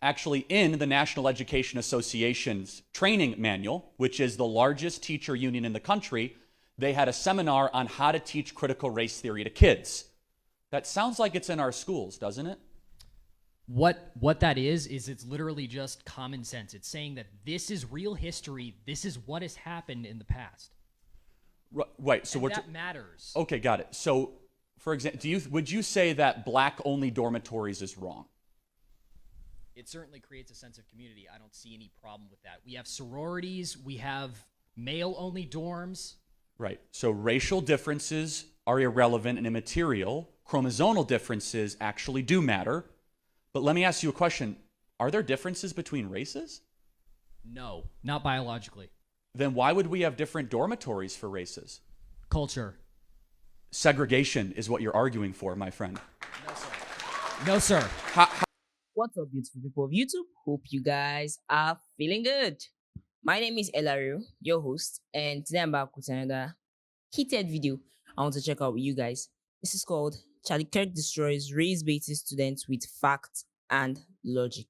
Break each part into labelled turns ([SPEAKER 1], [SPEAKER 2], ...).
[SPEAKER 1] Actually, in the National Education Association's training manual, which is the largest teacher union in the country, they had a seminar on how to teach critical race theory to kids. That sounds like it's in our schools, doesn't it?
[SPEAKER 2] What that is it's literally just common sense. It's saying that this is real history. This is what has happened in the past.
[SPEAKER 1] Right. So
[SPEAKER 2] and that matters.
[SPEAKER 1] Okay, got it. So, for example, would you say that black-only dormitories is wrong?
[SPEAKER 2] It certainly creates a sense of community. I don't see any problem with that. We have sororities. We have male-only dorms.
[SPEAKER 1] Right. So racial differences are irrelevant and immaterial. Chromosomal differences actually do matter. But let me ask you a question. Are there differences between races?
[SPEAKER 2] No, not biologically.
[SPEAKER 1] Then why would we have different dormitories for races?
[SPEAKER 2] Culture.
[SPEAKER 1] Segregation is what you're arguing for, my friend.
[SPEAKER 2] No, sir. No, sir.
[SPEAKER 3] What's up, beautiful people of YouTube? Hope you guys are feeling good. My name is Elaru, your host, and today I'm back with another heated video I want to check out with you guys. This is called Charlie Kirk Destroys Race-Baited Students with Fact and Logic.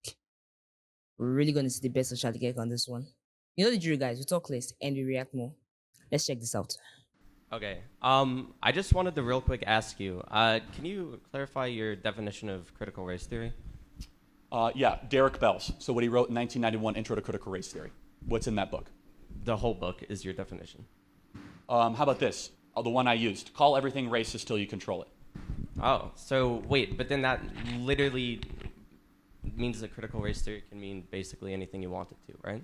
[SPEAKER 3] We're really going to see the best of Charlie Kirk on this one. You know the drill, guys. We talk less and we react more. Let's check this out.
[SPEAKER 4] Okay. I just wanted to real quick ask you, can you clarify your definition of critical race theory?
[SPEAKER 1] Yeah, Derek Bell's. So what he wrote in 1991, Intro to Critical Race Theory. What's in that book?
[SPEAKER 4] The whole book is your definition.
[SPEAKER 1] How about this? The one I used. Call everything racist till you control it.
[SPEAKER 4] Oh, so wait, but then that literally means that critical race theory can mean basically anything you want it to, right?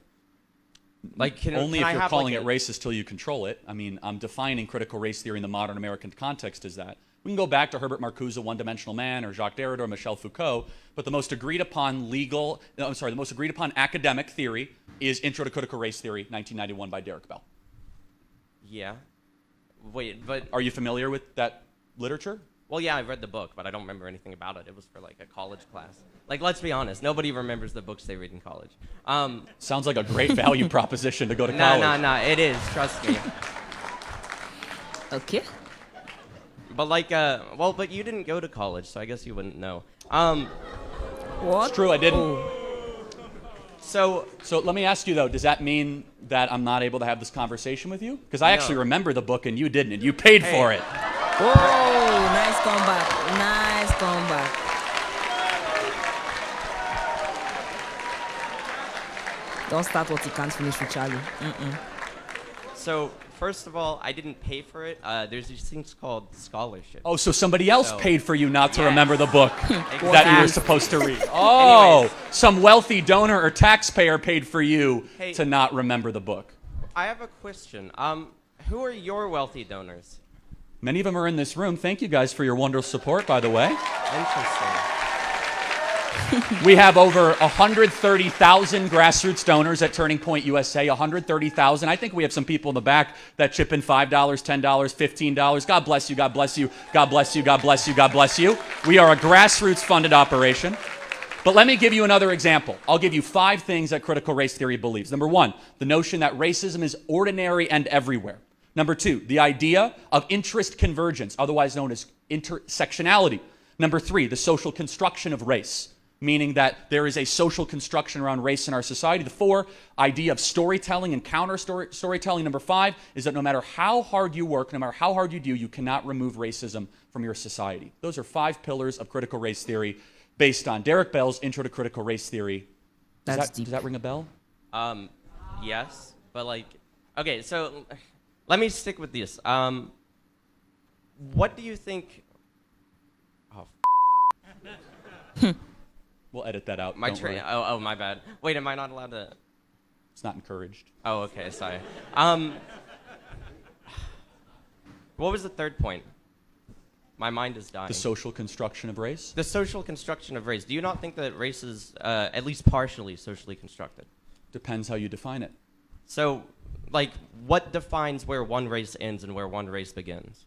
[SPEAKER 4] Like,
[SPEAKER 1] Only
[SPEAKER 4] can
[SPEAKER 1] if
[SPEAKER 4] I
[SPEAKER 1] you're
[SPEAKER 4] have,
[SPEAKER 1] calling
[SPEAKER 4] like,
[SPEAKER 1] it racist till you control it. I mean, I'm defining critical race theory in the modern American context as that. We can go back to Herbert Marcuse, One-Dimensional Man, or Jacques Derrida, or Michel Foucault, but the most agreed upon academic theory is Intro to Critical Race Theory, 1991 by Derek Bell.
[SPEAKER 4] Yeah. Wait, but...
[SPEAKER 1] Are you familiar with that literature?
[SPEAKER 4] Well, yeah, I read the book, but I don't remember anything about it. It was for, like, a college class. Like, let's be honest. Nobody remembers the books they read in college.
[SPEAKER 1] Sounds like a great value proposition to go to college.
[SPEAKER 4] No, it is. Trust me.
[SPEAKER 3] Okay.
[SPEAKER 4] But, like, well, but you didn't go to college, so I guess you wouldn't know.
[SPEAKER 3] What?
[SPEAKER 1] It's true, I didn't.
[SPEAKER 3] Oh.
[SPEAKER 1] So let me ask you, though, does that mean that I'm not able to have this conversation with you? Because I actually remember the book and you didn't, and you paid for it.
[SPEAKER 3] Oh, nice comeback. Nice comeback. Don't start what you can't finish with Charlie.
[SPEAKER 4] So, first of all, I didn't pay for it. There's these things called scholarships.
[SPEAKER 1] Oh, so somebody else paid for you not to
[SPEAKER 4] Yes.
[SPEAKER 1] remember the book that you were supposed to read. Oh,
[SPEAKER 4] Anyways.
[SPEAKER 1] some wealthy donor or taxpayer paid for you
[SPEAKER 4] Hey.
[SPEAKER 1] to not remember the book.
[SPEAKER 4] I have a question. Who are your wealthy donors?
[SPEAKER 1] Many of them are in this room. Thank you guys for your wonderful support, by the way.
[SPEAKER 4] Interesting.
[SPEAKER 1] We have over 130,000 grassroots donors at Turning Point USA, 130,000. I think we have some people in the back that chip in $5, $10, $15. God bless you, God bless you, God bless you, God bless you, God bless you. We are a grassroots funded operation. But let me give you another example. I'll give you 5 things that critical race theory believes. Number 1, the notion that racism is ordinary and everywhere. Number 2, the idea of interest convergence, otherwise known as intersectionality. Number 3, the social construction of race, meaning that there is a social construction around race in our society. The 4, idea of storytelling and counter-storytelling. Number 5 is that no matter how hard you work, no matter how hard you do, you cannot remove racism from your society. Those are 5 pillars of critical race theory based on Derek Bell's Intro to Critical Race Theory. Does that ring a bell?
[SPEAKER 4] Yes, but like, okay, so let me stick with this. What do you think? Oh,
[SPEAKER 1] We'll edit that out.
[SPEAKER 4] my
[SPEAKER 1] don't
[SPEAKER 4] train.
[SPEAKER 1] worry.
[SPEAKER 4] Oh, my bad. Wait, am I not allowed to?
[SPEAKER 1] It's not encouraged.
[SPEAKER 4] Oh, okay, sorry. What was the third point? My mind is dying.
[SPEAKER 1] The social construction of race?
[SPEAKER 4] The social construction of race. Do you not think that race is at least partially socially constructed?
[SPEAKER 1] Depends how you define it.
[SPEAKER 4] So, like, what defines where one race ends and where one race begins?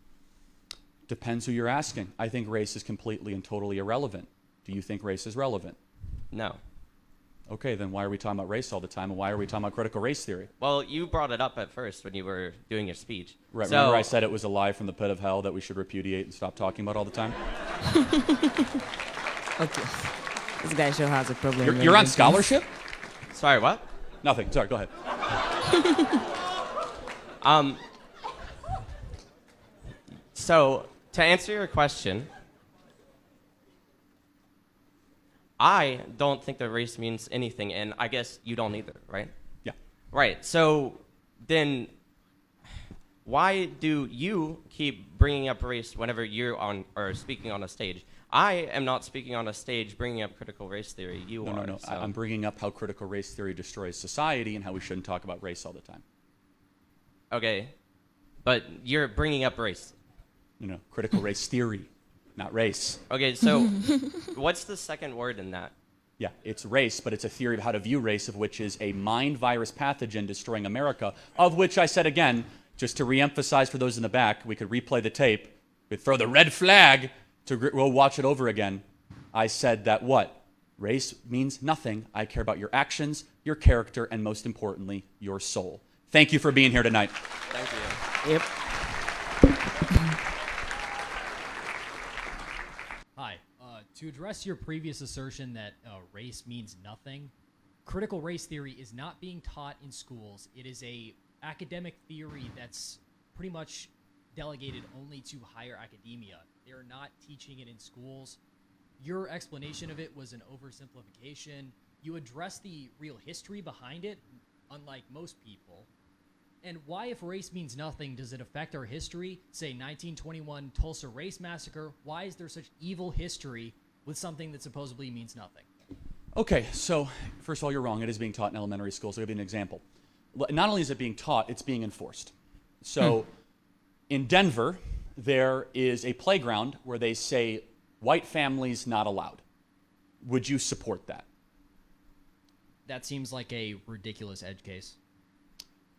[SPEAKER 1] Depends who you're asking. I think race is completely and totally irrelevant. Do you think race is relevant?
[SPEAKER 4] No.
[SPEAKER 1] Okay, then why are we talking about race all the time, and why are we talking about critical race theory?
[SPEAKER 4] Well, you brought it up at first when you were doing your speech.
[SPEAKER 1] Right,
[SPEAKER 4] So,
[SPEAKER 1] remember I said it was a lie from the pit of hell that we should repudiate and stop talking about all the time?
[SPEAKER 3] Okay. This guy sure has a problem.
[SPEAKER 1] You're on scholarship?
[SPEAKER 4] Sorry, what?
[SPEAKER 1] Nothing. Sorry, go ahead.
[SPEAKER 4] So, to answer your question, I don't think that race means anything, and I guess you don't either, right?
[SPEAKER 1] Yeah.
[SPEAKER 4] Right. So, then why do you keep bringing up race whenever you're on or speaking on a stage? I am not speaking on a stage bringing up critical race theory. You are.
[SPEAKER 1] No.
[SPEAKER 4] So.
[SPEAKER 1] I'm bringing up how critical race theory destroys society and how we shouldn't talk about race all the time.
[SPEAKER 4] Okay. But you're bringing up race.
[SPEAKER 1] No, critical race theory, not race.
[SPEAKER 4] Okay, so what's the second word in that?
[SPEAKER 1] Yeah, it's race, but it's a theory of how to view race, of which is a mind virus pathogen destroying America, of which I said again, just to reemphasize for those in the back, we could replay the tape, we'd throw the red flag, we'll watch it over again. I said that what? Race means nothing. I care about your actions, your character, and most importantly, your soul. Thank you for being here tonight.
[SPEAKER 4] Thank you.
[SPEAKER 3] Yep.
[SPEAKER 2] Hi. To address your previous assertion that race means nothing, critical race theory is not being taught in schools. It is a academic theory that's pretty much delegated only to higher academia. They're not teaching it in schools. Your explanation of it was an oversimplification. You address the real history behind it, unlike most people. And why, if race means nothing, does it affect our history? Say 1921 Tulsa Race Massacre. Why is there such evil history with something that supposedly means nothing?
[SPEAKER 1] Okay, so first of all, you're wrong. It is being taught in elementary schools. I'll give you an example. Not only is it being taught, it's being enforced. So in Denver, there is a playground where they say white families not allowed. Would you support that?
[SPEAKER 2] That seems like a ridiculous edge case.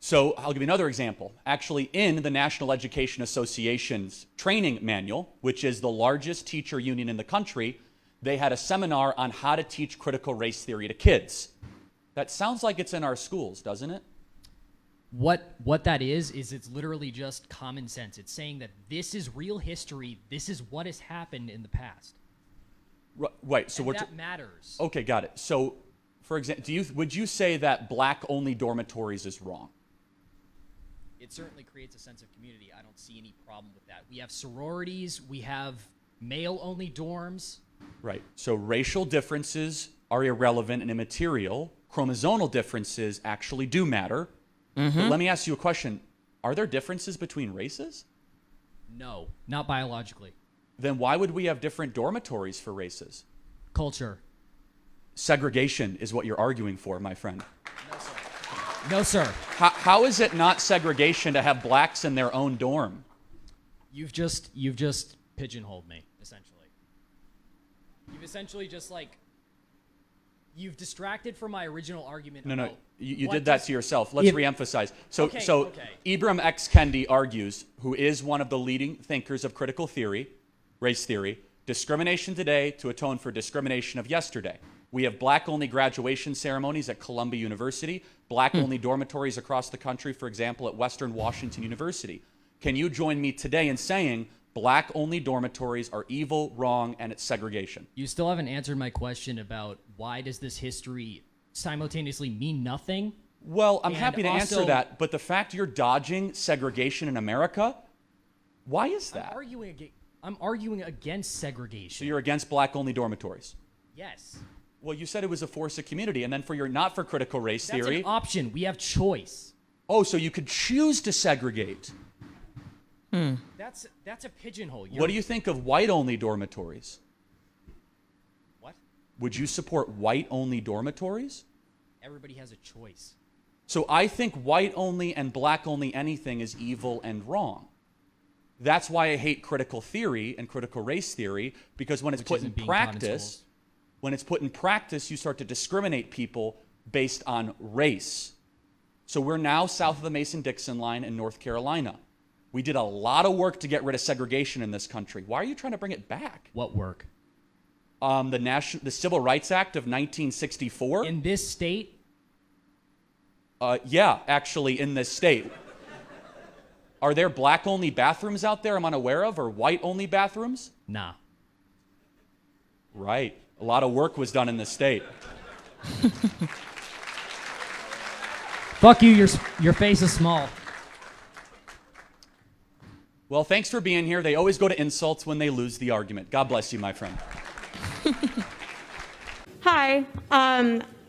[SPEAKER 1] So I'll give you another example. Actually, in the National Education Association's training manual, which is the largest teacher union in the country, they had a seminar on how to teach critical race theory to kids. That sounds like it's in our schools, doesn't it?
[SPEAKER 2] What that is it's literally just common sense. It's saying that this is real history. This is what has happened in the past.
[SPEAKER 1] Right. So
[SPEAKER 2] and that matters.
[SPEAKER 1] Okay, got it. So, for example, would you say that black-only dormitories is wrong?
[SPEAKER 2] It certainly creates a sense of community. I don't see any problem with that. We have sororities. We have male-only dorms.
[SPEAKER 1] Right. So racial differences are irrelevant and immaterial. Chromosomal differences actually do matter. But let me ask you a question. Are there differences between races?
[SPEAKER 2] No, not biologically.
[SPEAKER 1] Then why would we have different dormitories for races?
[SPEAKER 2] Culture.
[SPEAKER 1] Segregation is what you're arguing for, my friend.
[SPEAKER 2] No, sir.
[SPEAKER 1] How is it not segregation to have blacks in their own dorm?
[SPEAKER 2] You've just pigeonholed me, essentially. You've essentially just you've distracted from my original argument.
[SPEAKER 1] No. You did that to yourself. Let's reemphasize. So
[SPEAKER 2] Okay.
[SPEAKER 1] Ibram X. Kendi argues, who is one of the leading thinkers of critical theory, race theory, discrimination today to atone for discrimination of yesterday. We have black-only graduation ceremonies at Columbia University, black-only dormitories across the country, for example, at Western Washington University. Can you join me today in saying black-only dormitories are evil, wrong, and it's segregation?
[SPEAKER 2] You still haven't answered my question about why does this history simultaneously mean nothing?
[SPEAKER 1] Well, I'm
[SPEAKER 2] And
[SPEAKER 1] happy to answer
[SPEAKER 2] also-
[SPEAKER 1] that, but the fact you're dodging segregation in America, why is that?
[SPEAKER 2] I'm arguing against segregation.
[SPEAKER 1] So you're against black-only dormitories?
[SPEAKER 2] Yes.
[SPEAKER 1] Well, you said it was a force of community, and then for your not for critical race
[SPEAKER 2] That's
[SPEAKER 1] theory.
[SPEAKER 2] an option. We have choice.
[SPEAKER 1] Oh, so you could choose to segregate.
[SPEAKER 2] That's a pigeonhole.
[SPEAKER 1] What do you think of white-only dormitories?
[SPEAKER 2] What?
[SPEAKER 1] Would you support white-only dormitories?
[SPEAKER 2] Everybody has a choice.
[SPEAKER 1] So I think white-only and black-only anything is evil and wrong. That's why I hate critical theory and critical race theory, because when it's put in practice, you start to discriminate people based on race. So we're now south of the Mason-Dixon line in North Carolina. We did a lot of work to get rid of segregation in this country. Why are you trying to bring it back?
[SPEAKER 2] What work?
[SPEAKER 1] The Civil Rights Act of 1964.
[SPEAKER 2] In this state?
[SPEAKER 1] Yeah, actually, in this state. Are there black-only bathrooms out there I'm unaware of, or white-only bathrooms?
[SPEAKER 2] Nah.
[SPEAKER 1] Right. A lot of work was done in this state.
[SPEAKER 2] Fuck you, your face is small.
[SPEAKER 1] Well, thanks for being here. They always go to insults when they lose the argument. God bless you, my friend.
[SPEAKER 5] Hi.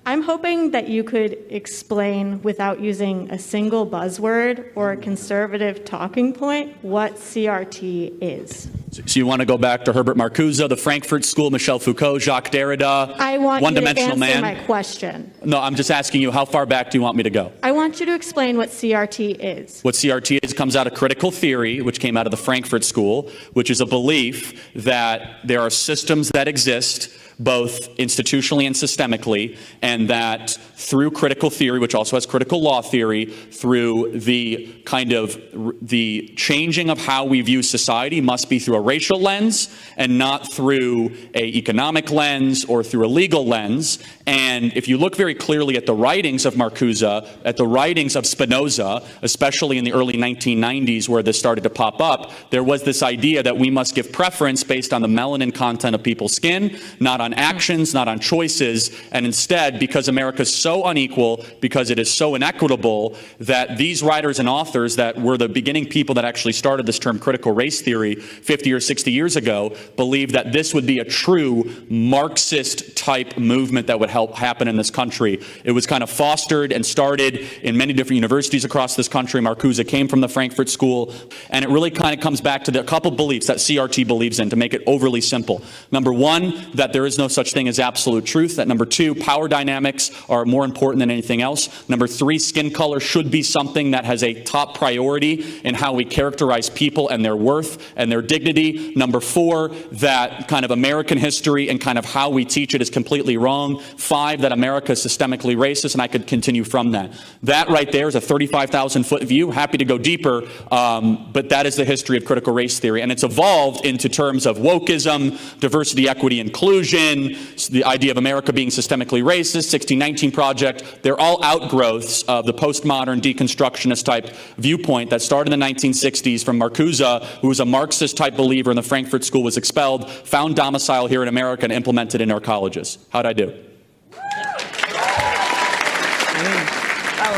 [SPEAKER 5] I'm hoping that you could explain, without using a single buzzword or a conservative talking point, what CRT is.
[SPEAKER 1] So you want to go back to Herbert Marcuse, the Frankfurt School, Michel Foucault, Jacques Derrida,
[SPEAKER 5] I want you to
[SPEAKER 1] one-dimensional
[SPEAKER 5] answer
[SPEAKER 1] man?
[SPEAKER 5] my question.
[SPEAKER 1] No, I'm just asking you, how far back do you want me to go?
[SPEAKER 5] I want you to explain what CRT is.
[SPEAKER 1] What CRT is comes out of critical theory, which came out of the Frankfurt School, which is a belief that there are systems that exist both institutionally and systemically, and that through critical theory, which also has critical law theory, through the kind of the changing of how we view society must be through a racial lens and not through a economic lens or through a legal lens. And if you look very clearly at the writings of Marcuse, at the writings of Spinoza, especially in the early 1990s where this started to pop up, there was this idea that we must give preference based on the melanin content of people's skin, not on actions, not on choices, and instead, because America's so unequal, because it is so inequitable, that these writers and authors that were the beginning people that actually started this term critical race theory 50 or 60 years ago believed that this would be a true Marxist type movement that would help happen in this country. It was kind of fostered and started in many different universities across this country. Marcuse came from the Frankfurt School, and it really kind of comes back to the couple beliefs that CRT believes in, to make it overly simple. Number one, that there is no such thing as absolute truth. That number two, power dynamics are more important than anything else. Number three, skin color should be something that has a top priority in how we characterize people and their worth and their dignity. Number four, that kind of American history and kind of how we teach it is completely wrong. Five, that America is systemically racist, and I could continue from that. That right there is a 35,000-foot view. Happy to go deeper, but that is the history of critical race theory, and it's evolved into terms of wokeism, diversity, equity, inclusion, the idea of America being systemically racist, 1619 Project. They're all outgrowths of the postmodern deconstructionist type viewpoint that started in the 1960s from Marcuse, who was a Marxist type believer in the Frankfurt School, was expelled, found domicile here in America, and implemented in our colleges. How'd I do?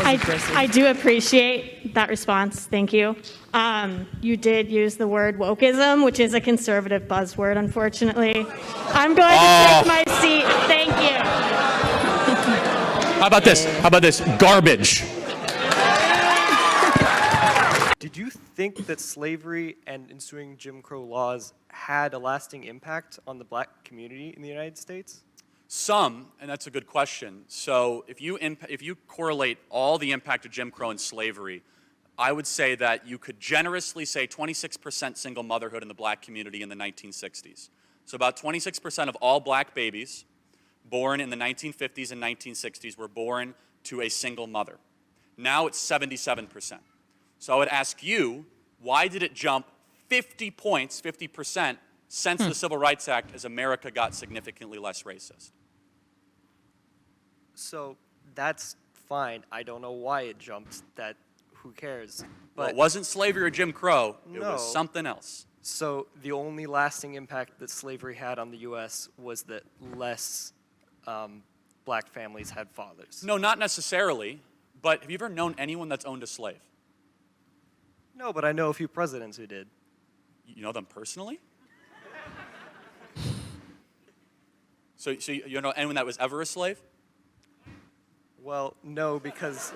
[SPEAKER 5] I do appreciate that response. Thank you. You did use the word wokeism, which is a conservative buzzword, unfortunately. I'm going to take my seat. Thank you.
[SPEAKER 1] How about this? How about this? Garbage.
[SPEAKER 6] Did you think that slavery and ensuing Jim Crow laws had a lasting impact on the black community in the United States?
[SPEAKER 1] Some, and that's a good question. So if you correlate all the impact of Jim Crow and slavery, I would say that you could generously say 26% single motherhood in the black community in the 1960s. So about 26% of all black babies born in the 1950s and 1960s were born to a single mother. Now it's 77%. So I would ask you, why did it jump 50 points, 50%, since the Civil Rights Act as America got significantly less racist?
[SPEAKER 6] So that's fine. I don't know why it jumped. That who cares? But
[SPEAKER 1] Well, it wasn't slavery or Jim Crow. It
[SPEAKER 6] No.
[SPEAKER 1] was something else.
[SPEAKER 6] so the only lasting impact that slavery had on the U.S. was that less black families had fathers.
[SPEAKER 1] No, not necessarily. But have you ever known anyone that's owned a slave?
[SPEAKER 6] No, but I know a few presidents who did.
[SPEAKER 1] You know them personally? So you know anyone that was ever a slave?
[SPEAKER 6] Well, no, because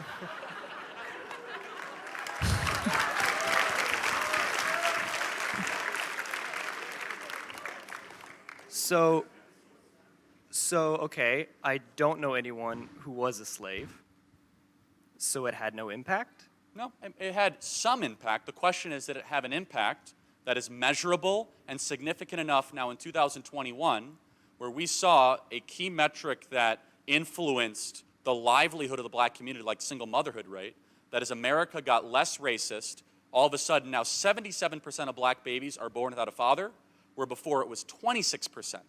[SPEAKER 6] So okay, I don't know anyone who was a slave. So it had no impact?
[SPEAKER 1] No, it had some impact. The question is, did it have an impact that is measurable and significant enough now in 2021, where we saw a key metric that influenced the livelihood of the black community, like single motherhood rate, that as America got less racist, all of a sudden now 77% of black babies are born without a father, where before it was 26%.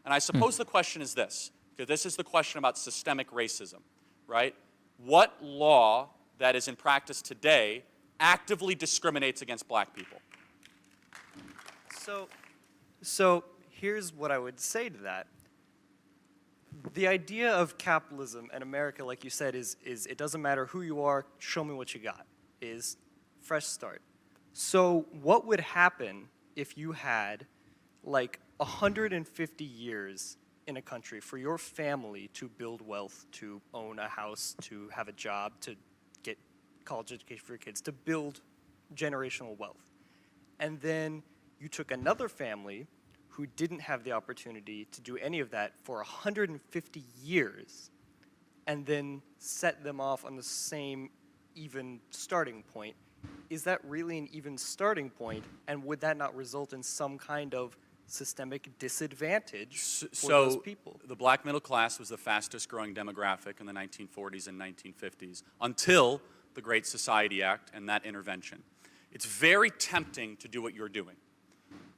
[SPEAKER 1] And I suppose the question is this, because this is the question about systemic racism, right? What law that is in practice today actively discriminates against black people?
[SPEAKER 6] So here's what I would say to that. the idea of capitalism and America, like you said, is it doesn't matter who you are, show me what you got, is fresh start. So what would happen if you had like 150 years in a country for your family to build wealth, to own a house, to have a job, to get college education for your kids, to build generational wealth? And then you took another family who didn't have the opportunity to do any of that for 150 years and then set them off on the same even starting point. Is that really an even starting point? And would that not result in some kind of systemic disadvantage for those people?
[SPEAKER 1] The black middle class was the fastest growing demographic in the 1940s and 1950s until the Great Society Act and that intervention. It's very tempting to do what you're doing.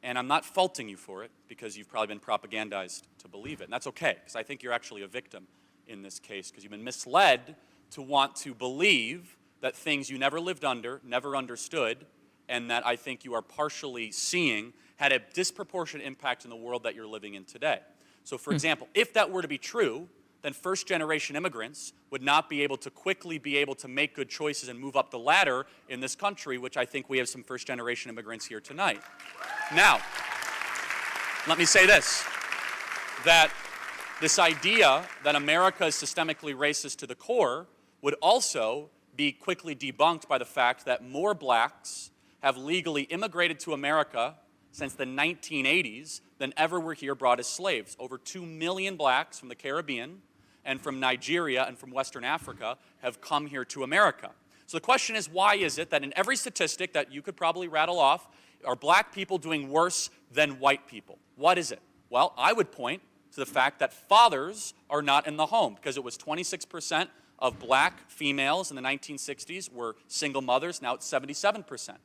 [SPEAKER 1] And I'm not faulting you for it, because you've probably been propagandized to believe it. And that's okay, because I think you're actually a victim in this case, because you've been misled to want to believe that things you never lived under, never understood, and that I think you are partially seeing had a disproportionate impact in the world that you're living in today. So for example, if that were to be true, then first-generation immigrants would not be able to quickly be able to make good choices and move up the ladder in this country, which I think we have some first-generation immigrants here tonight. Now, let me say this, that this idea that America is systemically racist to the core would also be quickly debunked by the fact that more blacks have legally immigrated to America since the 1980s than ever were here brought as slaves. Over 2 million blacks from the Caribbean and from Nigeria and from Western Africa have come here to America. So the question is, why is it that in every statistic that you could probably rattle off, are black people doing worse than white people? What is it? Well, I would point to the fact that fathers are not in the home, because it was 26% of black females in the 1960s were single mothers. Now it's 77%.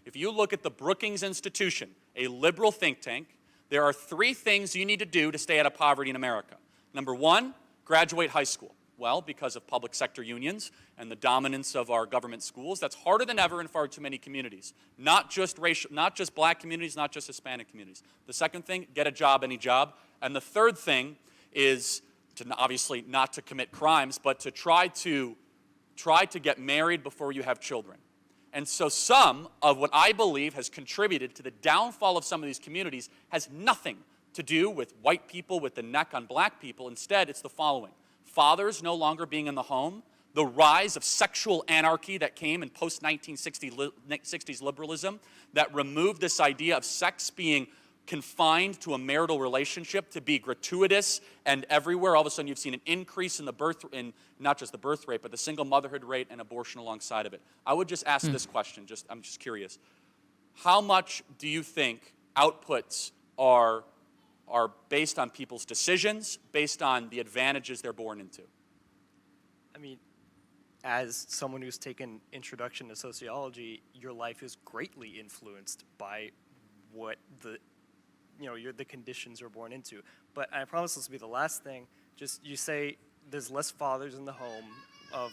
[SPEAKER 1] If you look at the Brookings Institution, a liberal think tank, there are 3 things you need to do to stay out of poverty in America. Number 1, graduate high school. Well, because of public sector unions and the dominance of our government schools, that's harder than ever in far too many communities. Not just racial, not just black communities, not just Hispanic communities. The second thing, get a job, any job. And the third thing is to obviously not to commit crimes, but to try to get married before you have children. And so some of what I believe has contributed to the downfall of some of these communities has nothing to do with white people with the neck on black people. Instead, it's the following. Fathers no longer being in the home, the rise of sexual anarchy that came in post-1960s liberalism that removed this idea of sex being confined to a marital relationship to be gratuitous and everywhere. All of a sudden you've seen an increase in not just the birth rate, but the single motherhood rate and abortion alongside of it. I would just ask this question, I'm just curious. How much do you think outputs are based on people's decisions, based on the advantages they're born into?
[SPEAKER 6] I mean, as someone who's taken Introduction to Sociology, your life is greatly influenced by what the conditions you're born into. But I promise this will be the last thing. Just, you say there's less fathers in the home of,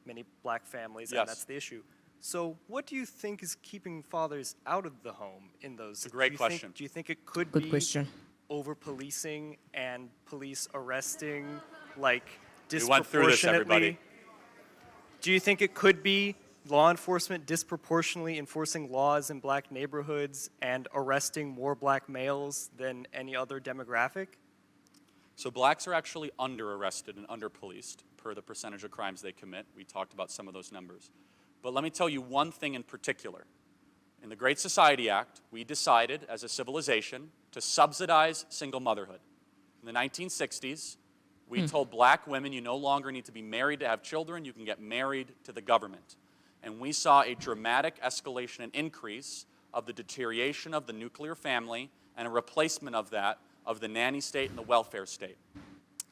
[SPEAKER 6] many black families,
[SPEAKER 1] Yes.
[SPEAKER 6] and that's the issue. So what do you think is keeping fathers out of the home in those?
[SPEAKER 1] It's a great question.
[SPEAKER 6] Do you think it could
[SPEAKER 3] Good
[SPEAKER 6] be
[SPEAKER 3] question.
[SPEAKER 6] over-policing and police arresting, like,
[SPEAKER 1] We went through this,
[SPEAKER 6] disproportionately?
[SPEAKER 1] everybody.
[SPEAKER 6] Do you think it could be law enforcement disproportionately enforcing laws in black neighborhoods and arresting more black males than any other demographic?
[SPEAKER 1] So blacks are actually under-arrested and under-policed per the percentage of crimes they commit. We talked about some of those numbers. But let me tell you one thing in particular. In the Great Society Act, we decided as a civilization to subsidize single motherhood. In the 1960s, we told black women, you no longer need to be married to have children, you can get married to the government. And we saw a dramatic escalation and increase of the deterioration of the nuclear family and a replacement of that of the nanny state and the welfare state.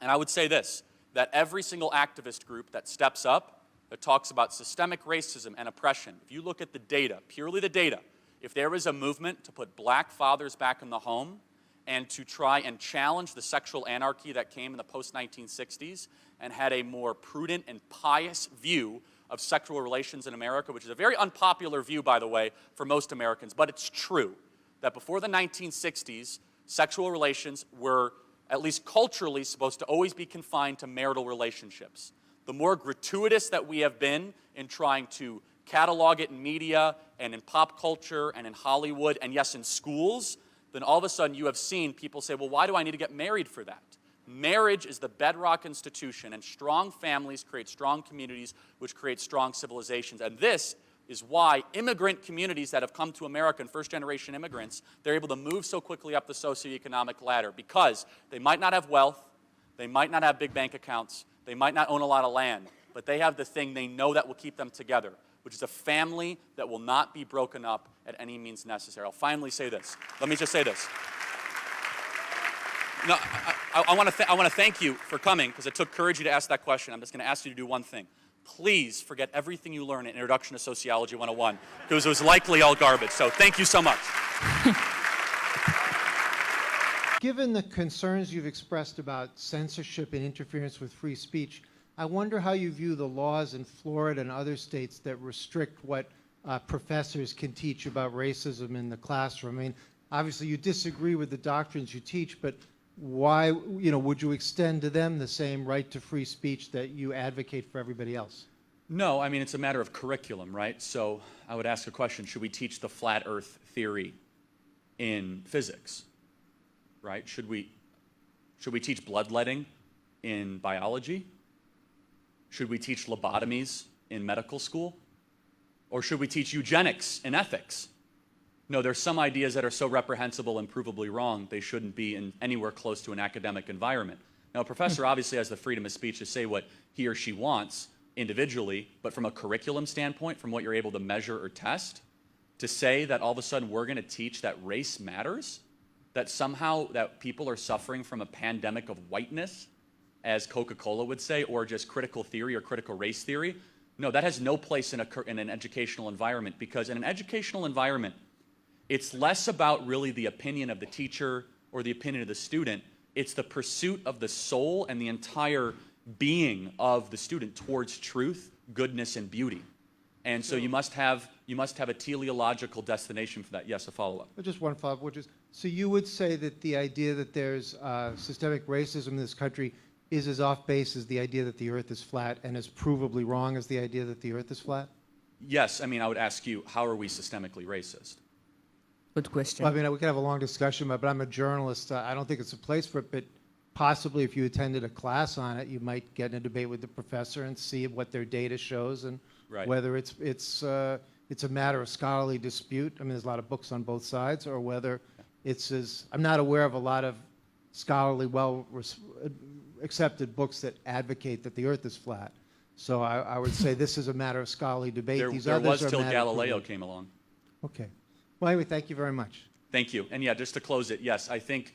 [SPEAKER 1] And I would say this, that every single activist group that steps up, that talks about systemic racism and oppression, if you look at the data, purely the data, if there was a movement to put black fathers back in the home and to try and challenge the sexual anarchy that came in the post-1960s and had a more prudent and pious view of sexual relations in America, which is a very unpopular view, by the way, for most Americans, but it's true that before the 1960s, sexual relations were at least culturally, supposed to always be confined to marital relationships. The more gratuitous that we have been in trying to catalog it in media and in pop culture and in Hollywood and yes, in schools, then all of a sudden you have seen people say, well, why do I need to get married for that? Marriage is the bedrock institution, and strong families create strong communities, which create strong civilizations. And this is why immigrant communities that have come to America, and first-generation immigrants, they're able to move so quickly up the socioeconomic ladder because they might not have wealth, they might not have big bank accounts, they might not own a lot of land, but they have the thing they know that will keep them together, which is a family that will not be broken up at any means necessary. I'll finally say this. Let me just say this. No, I want to thank you for coming because it took courage to ask that question. I'm just going to ask you to do one thing. Please forget everything you learned in Introduction to Sociology 101 because it was likely all garbage. So thank you so much.
[SPEAKER 7] Given the concerns you've expressed about censorship and interference with free speech, I wonder how you view the laws in Florida and other states that restrict what professors can teach about racism in the classroom. I mean, obviously you disagree with the doctrines you teach, but why, would you extend to them the same right to free speech that you advocate for everybody else?
[SPEAKER 1] No, I mean, it's a matter of curriculum, right? So I would ask a question, should we teach the flat earth theory in physics, right? Should we teach bloodletting in biology? Should we teach lobotomies in medical school? Or should we teach eugenics in ethics? No, there's some ideas that are so reprehensible and provably wrong, they shouldn't be in anywhere close to an academic environment. Now, a professor obviously has the freedom of speech to say what he or she wants individually, but from a curriculum standpoint, from what you're able to measure or test, to say that all of a sudden we're going to teach that race matters, that somehow that people are suffering from a pandemic of whiteness, as Coca-Cola would say, or just critical theory or critical race theory, no, that has no place in an educational environment, because in an educational environment, it's less about really the opinion of the teacher or the opinion of the student. It's the pursuit of the soul and the entire being of the student towards truth, goodness, and beauty. And so you must have a teleological destination for that. Yes, a follow-up.
[SPEAKER 7] Just one follow-up, which is, so you would say that the idea that there's systemic racism in this country is as off base as the idea that the earth is flat and as provably wrong as the idea that the earth is flat?
[SPEAKER 1] Yes, I mean, I would ask you, how are we systemically racist?
[SPEAKER 3] Good question.
[SPEAKER 7] Well, I mean, we could have a long discussion about it, but I'm a journalist. I don't think it's a place for it, but possibly if you attended a class on it, you might get in a debate with the professor and see what their data shows and whether it's a matter of scholarly dispute. I mean, there's a lot of books on both sides, or whether it's as, I'm not aware of a lot of scholarly, well-accepted books that advocate that the earth is flat. So I would say this is a matter of scholarly debate.
[SPEAKER 1] There was till Galileo came along.
[SPEAKER 7] Okay. Well, anyway, thank you very much.
[SPEAKER 1] Thank you. And yeah, just to close it, yes, I think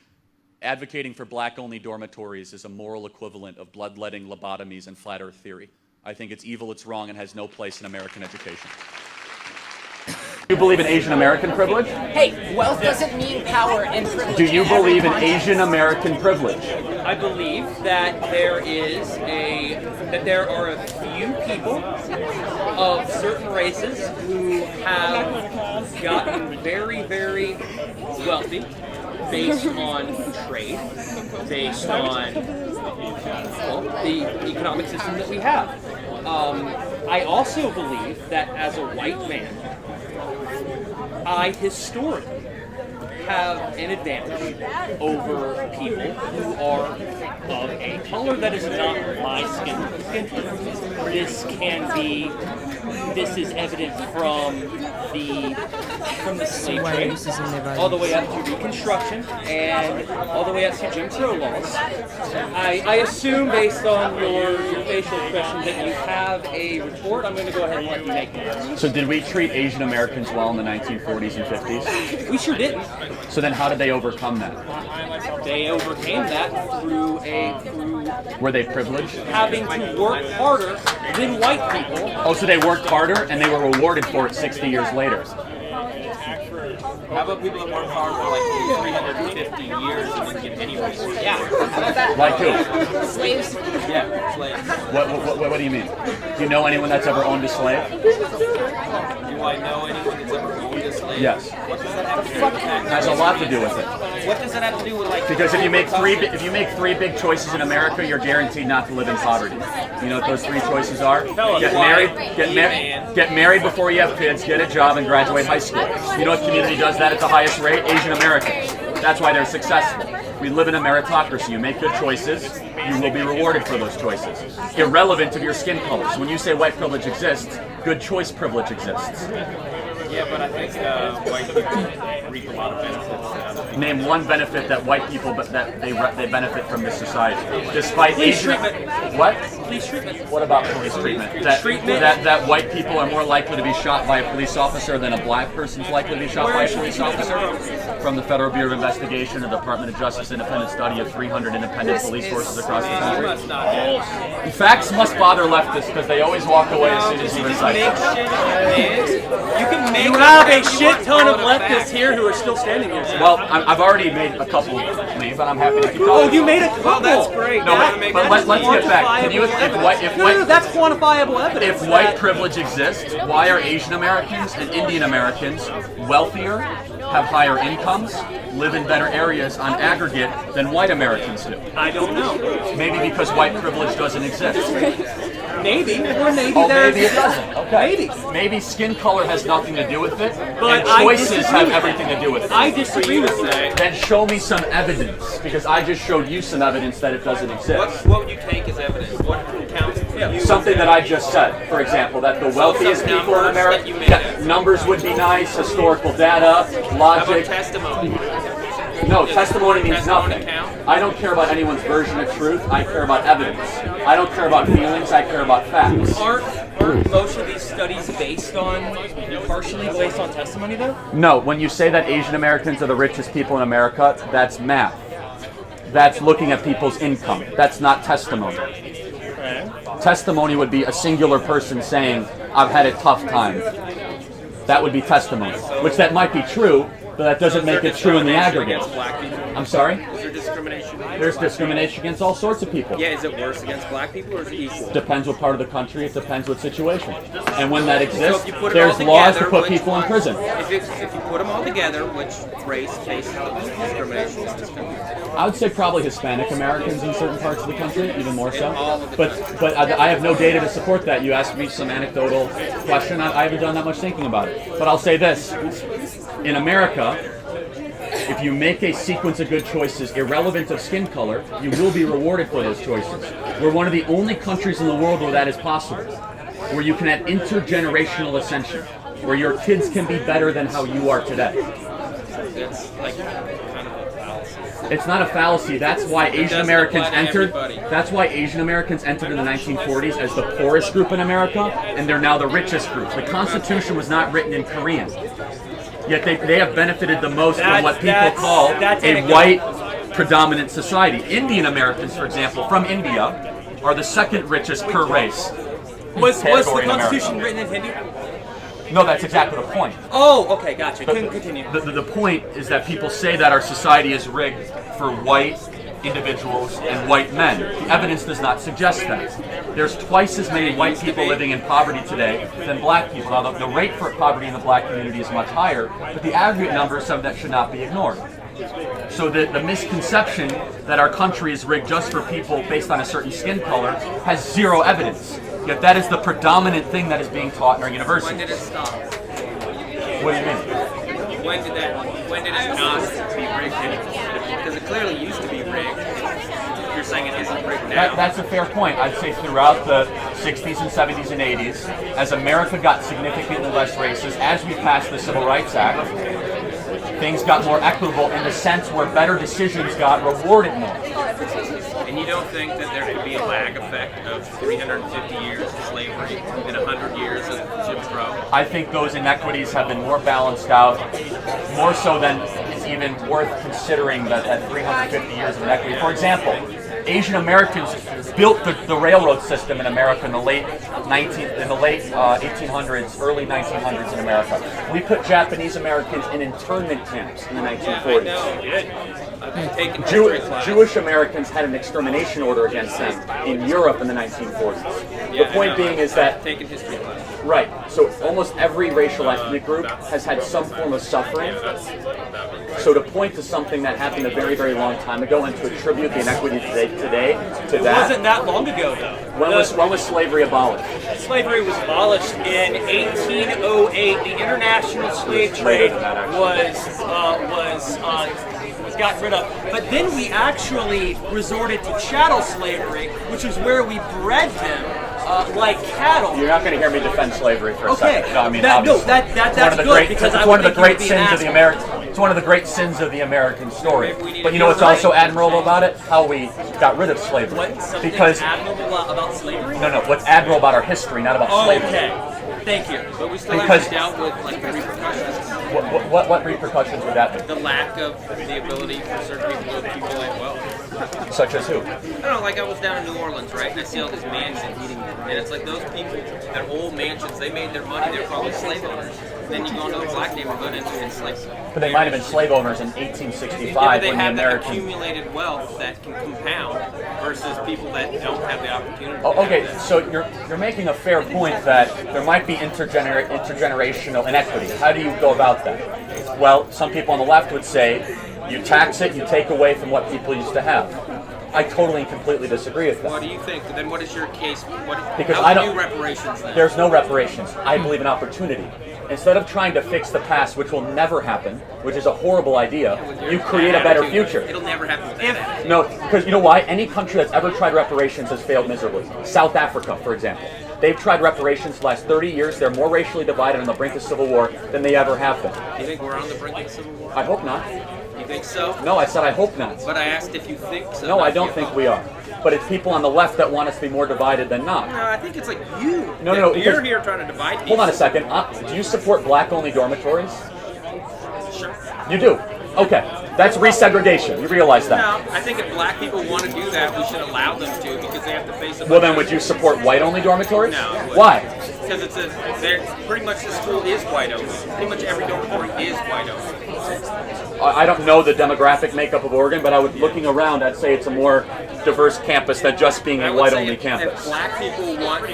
[SPEAKER 1] advocating for black-only dormitories is a moral equivalent of bloodletting, lobotomies, and flat earth theory. I think it's evil, it's wrong, and has no place in American education. Do you believe in Asian American privilege?
[SPEAKER 8] Hey, wealth doesn't mean power and privilege.
[SPEAKER 1] Do you believe in Asian American privilege?
[SPEAKER 8] I believe that there are a few people of certain races who have gotten very, very wealthy based on trade, based on the economic system that we have. I also believe that as a white man, I historically have an advantage over people who are of a color that is not my skin tone. This is evident from the slave trade, all the way up to Reconstruction, and all the way up to Jim Crow laws. I assume, based on your facial expression, that you have a retort. I'm going to go ahead and let you make it.
[SPEAKER 1] So did we treat Asian Americans well in the 1940s and 50s?
[SPEAKER 8] We sure didn't.
[SPEAKER 1] So then how did they overcome that?
[SPEAKER 8] They overcame that through
[SPEAKER 1] Were they privileged?
[SPEAKER 8] having to work harder than white people.
[SPEAKER 1] Oh, so they worked harder and they were rewarded for it 60 years later.
[SPEAKER 8] How about people that work hard for like 350 years and didn't get any reward? Yeah.
[SPEAKER 1] Like who?
[SPEAKER 8] Slaves? Yeah, slaves.
[SPEAKER 1] What do you mean? Do you know anyone that's ever owned a slave?
[SPEAKER 8] Do I know anyone that's ever owned a slave?
[SPEAKER 1] Yes.
[SPEAKER 8] What does that have to do with it?
[SPEAKER 1] Has a lot to do with it.
[SPEAKER 8] What does that have to do with like?
[SPEAKER 1] Because if you make three big choices in America, you're guaranteed not to live in poverty. You know what those three choices are? Get married before you have kids, get a job, and graduate high school. You know what community does that at the highest rate? Asian Americans. That's why they're successful. We live in a meritocracy. You make good choices, you will be rewarded for those choices, irrelevant of your skin color. So when you say white privilege exists, good choice privilege exists.
[SPEAKER 8] Yeah, but I think white people reap a lot of benefits.
[SPEAKER 1] Name one benefit that white people that they benefit from this society, despite
[SPEAKER 8] Police
[SPEAKER 1] Asian.
[SPEAKER 8] treatment.
[SPEAKER 1] What?
[SPEAKER 8] Police treatment.
[SPEAKER 1] What about police treatment? That white people are more likely to be shot by a police officer than a black person's likely to be shot by a police officer? From the Federal Bureau of Investigation, the Department of Justice independent study of 300 independent police forces across the country. Facts must bother leftists because they always walk away as soon as you recite them.
[SPEAKER 8] You have a shit ton of leftists here who are still standing here.
[SPEAKER 1] Well, I've already made a couple leave, but I'm happy to keep talking.
[SPEAKER 8] Oh, you made a couple. That's great.
[SPEAKER 1] No, but let's get back. Can you,
[SPEAKER 8] that's quantifiable evidence.
[SPEAKER 1] If white privilege exists, why are Asian Americans and Indian Americans wealthier, have higher incomes, live in better areas on aggregate than white Americans do?
[SPEAKER 8] I don't know.
[SPEAKER 1] Maybe because white privilege doesn't exist.
[SPEAKER 8] Maybe, or maybe
[SPEAKER 1] maybe it doesn't. Okay. Maybe skin color has nothing to do with it,
[SPEAKER 8] but
[SPEAKER 1] and choices have everything to do with it.
[SPEAKER 8] I disagree with that.
[SPEAKER 1] Then show me some evidence, because I just showed you some evidence that it doesn't exist.
[SPEAKER 8] What would you take as evidence? What counts for you?
[SPEAKER 1] Something that I just said. For example, that the wealthiest people in America, numbers would be nice, historical data, logic.
[SPEAKER 8] How about testimony?
[SPEAKER 1] No, testimony means nothing. I don't care about anyone's version of truth. I care about evidence. I don't care about feelings. I care about facts.
[SPEAKER 8] Aren't most of these studies partially based on testimony, though?
[SPEAKER 1] No, when you say that Asian Americans are the richest people in America, that's math. That's looking at people's income. That's not testimony.
[SPEAKER 8] Okay.
[SPEAKER 1] Testimony would be a singular person saying, I've had a tough time. That would be testimony, which that might be true, but that doesn't make it true in the aggregate. I'm sorry?
[SPEAKER 8] Is there discrimination?
[SPEAKER 1] There's discrimination against all sorts of people.
[SPEAKER 8] Yeah, is it worse against black people or is it equal?
[SPEAKER 1] Depends what part of the country, it depends what situation. And when that exists,
[SPEAKER 8] So if you put it
[SPEAKER 1] there's
[SPEAKER 8] all
[SPEAKER 1] laws to
[SPEAKER 8] together,
[SPEAKER 1] put people in prison.
[SPEAKER 8] If you put them all together, which race cases of discrimination is discrimination?
[SPEAKER 1] I would say probably Hispanic Americans in certain parts of the country, even more so. But I have no data to support that. You asked me some anecdotal question. I haven't done that much thinking about it. But I'll say this. In America, if you make a sequence of good choices irrelevant of skin color, you will be rewarded for those choices. We're one of the only countries in the world where that is possible, where you can have intergenerational ascension, where your kids can be better than how you are today.
[SPEAKER 8] It's like kind of a fallacy.
[SPEAKER 1] It's not a fallacy. That's why Asian Americans entered. That's why Asian Americans entered in the 1940s as the poorest group in America, and they're now the richest group. The Constitution was not written in Korean. Yet they have benefited the most from what people call a white predominant society. Indian Americans, for example, from India, are the second richest per race.
[SPEAKER 8] Was the Constitution written in Hindi?
[SPEAKER 1] No, that's exactly the point.
[SPEAKER 8] Oh, okay, gotcha. Continue.
[SPEAKER 1] The point is that people say that our society is rigged for white individuals and white men. The evidence does not suggest that. There's twice as many white people living in poverty today than black people. Now, the rate for poverty in the black community is much higher, but the aggregate number is something that should not be ignored. So the misconception that our country is rigged just for people based on a certain skin color has zero evidence. Yet that is the predominant thing that is being taught in our universities.
[SPEAKER 8] When did it stop?
[SPEAKER 1] What do you mean?
[SPEAKER 8] When did it not be rigged anymore? Because it clearly used to be rigged. You're saying it isn't rigged now.
[SPEAKER 1] That's a fair point. I'd say throughout the 60s and 70s and 80s, as America got significantly less racist, as we passed the Civil Rights Act, things got more equitable in the sense where better decisions got rewarded more.
[SPEAKER 8] And you don't think that there could be a lag effect of 350 years of slavery and 100 years of Jim Crow?
[SPEAKER 1] I think those inequities have been more balanced out, more so than it's even worth considering that 350 years of inequity. For example, Asian Americans built the railroad system in America in the late 1800s, early 1900s in America. We put Japanese Americans in internment camps in the 1940s.
[SPEAKER 8] I've taken history class.
[SPEAKER 1] Jewish Americans had an extermination order against them in Europe in the 1940s.
[SPEAKER 8] Yeah,
[SPEAKER 1] The point
[SPEAKER 8] I know.
[SPEAKER 1] being is
[SPEAKER 8] I've
[SPEAKER 1] that
[SPEAKER 8] taken history class.
[SPEAKER 1] right. So almost every racial ethnic group has had some form of suffering. So to point to something that happened a very, very long time ago and to attribute the inequity today to
[SPEAKER 8] It
[SPEAKER 1] that.
[SPEAKER 8] wasn't that long ago, though.
[SPEAKER 1] When was slavery abolished?
[SPEAKER 8] Slavery was abolished in 1808. The international slave trade was gotten rid of. But then we actually resorted to chattel slavery, which is where we bred them like cattle.
[SPEAKER 1] You're not going to hear me defend slavery for a
[SPEAKER 8] Okay.
[SPEAKER 1] second. No, I mean,
[SPEAKER 8] That's
[SPEAKER 1] obviously.
[SPEAKER 8] good because I
[SPEAKER 1] it's
[SPEAKER 8] would
[SPEAKER 1] one of the
[SPEAKER 8] think you would
[SPEAKER 1] great
[SPEAKER 8] be an
[SPEAKER 1] sins of the
[SPEAKER 8] asshole.
[SPEAKER 1] American. It's one of the great sins of the American story.
[SPEAKER 8] Maybe we need
[SPEAKER 1] But
[SPEAKER 8] to
[SPEAKER 1] you know
[SPEAKER 8] do
[SPEAKER 1] what's
[SPEAKER 8] it right.
[SPEAKER 1] also admirable about it? How we got rid of slavery.
[SPEAKER 8] What's something
[SPEAKER 1] Because
[SPEAKER 8] admirable about slavery?
[SPEAKER 1] no, what's admirable about our history, not about slavery.
[SPEAKER 8] Okay. Thank you. But we still
[SPEAKER 1] Because-
[SPEAKER 8] haven't dealt with like the repercussions.
[SPEAKER 1] What repercussions would that be?
[SPEAKER 8] The lack of the ability for certain people to accumulate wealth.
[SPEAKER 1] Such as who?
[SPEAKER 8] I don't know, like I was down in New Orleans, right, and I see all these mansions, and it's like those people, that old mansions, they made their money, they're probably slave owners. Then you go into a black neighborhood and it's like...
[SPEAKER 1] But they might have been slave owners in
[SPEAKER 8] Yeah,
[SPEAKER 1] 1865
[SPEAKER 8] but they
[SPEAKER 1] when the
[SPEAKER 8] have that
[SPEAKER 1] American.
[SPEAKER 8] accumulated wealth that can compound versus people that don't have the opportunity.
[SPEAKER 1] Oh,
[SPEAKER 8] to have
[SPEAKER 1] okay,
[SPEAKER 8] that.
[SPEAKER 1] so you're making a fair point that there might be intergenerational inequity. How do you go about that? Well, some people on the left would say, you tax it, you take away from what people used to have. I totally and completely disagree with
[SPEAKER 8] What
[SPEAKER 1] that.
[SPEAKER 8] do you think? Then what is your case?
[SPEAKER 1] Because
[SPEAKER 8] how
[SPEAKER 1] I
[SPEAKER 8] do
[SPEAKER 1] don't-
[SPEAKER 8] you do reparations then?
[SPEAKER 1] There's no reparations. I believe in opportunity. Instead of trying to fix the past, which will never happen, which is a horrible idea, you create a better future.
[SPEAKER 8] It'll never happen with that attitude.
[SPEAKER 1] No, because you know why? Any country that's ever tried reparations has failed miserably. South Africa, for example. They've tried reparations the last 30 years. They're more racially divided on the brink of civil war than they ever have been.
[SPEAKER 8] Do you think we're on the brink of civil war?
[SPEAKER 1] I hope not.
[SPEAKER 8] You think so?
[SPEAKER 1] No, I said I hope not.
[SPEAKER 8] But I asked if you think so.
[SPEAKER 1] No,
[SPEAKER 8] not
[SPEAKER 1] I
[SPEAKER 8] if
[SPEAKER 1] don't
[SPEAKER 8] you
[SPEAKER 1] think
[SPEAKER 8] hope.
[SPEAKER 1] we are. But it's people on the left that want us to be more divided than not.
[SPEAKER 8] No, I think it's like you.
[SPEAKER 1] No,
[SPEAKER 8] You're
[SPEAKER 1] because-
[SPEAKER 8] here trying to divide people.
[SPEAKER 1] Hold on a second. Do you support black-only dormitories?
[SPEAKER 8] Sure.
[SPEAKER 1] You do? Okay. That's resegregation. You realize that.
[SPEAKER 8] No, I think if black people want to do that, we should allow them to because they have to face a
[SPEAKER 1] Well, then would you support white-only dormitories?
[SPEAKER 8] No, I wouldn't.
[SPEAKER 1] Why?
[SPEAKER 8] Because pretty much the school is white only. Pretty much every dormitory is white only.
[SPEAKER 1] I don't know the demographic makeup of Oregon, but looking around, I'd say it's a more diverse campus than just being
[SPEAKER 8] I
[SPEAKER 1] a
[SPEAKER 8] would say
[SPEAKER 1] white-only
[SPEAKER 8] if
[SPEAKER 1] campus.
[SPEAKER 8] black people want,